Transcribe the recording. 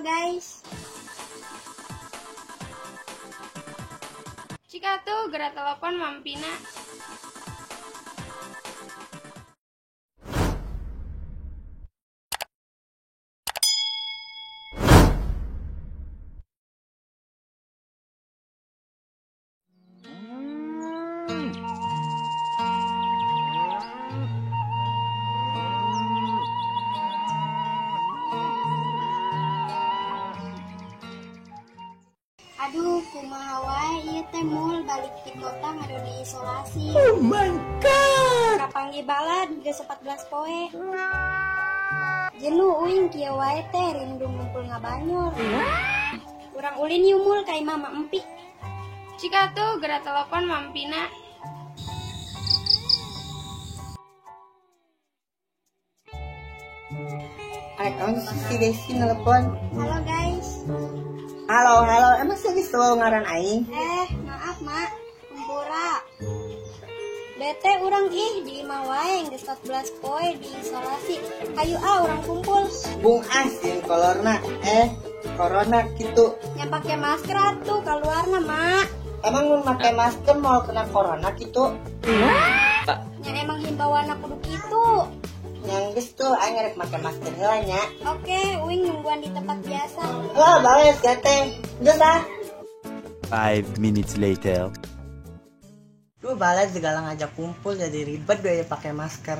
guys. Cika tuh gerak telepon Mampina. Aduh, kumaha wae ieu teh mul balik di kota ngadu diisolasi. Oh my god. Kapanggi balad geus 14 poe. Jenuh uing kieu wae teh rindu ngumpul ngabanyur. Urang ulin yuk mul ka imah Mak Empi. Cika tuh gerak telepon Mampina. Si Desi nelpon. Halo guys. Halo, emang serius lo ngaran aing? Maaf mak, kumpura. Bete urang di imah wae geus 14 poe diisolasi. Hayu urang kumpul. Bung asin kolorna, corona gitu. Yang pakai masker atuh keluarna mak. Emang lu pakai masker mau kena corona gitu? Yang emang himbauan kudu gitu. Yang geus tuh aing ngarep make masker heula nya. Oke, uing nungguan di tempat biasa. Bales ya teh. Geus 5 minutes later. Duh, balas segala ngajak kumpul jadi ribet deh pakai masker.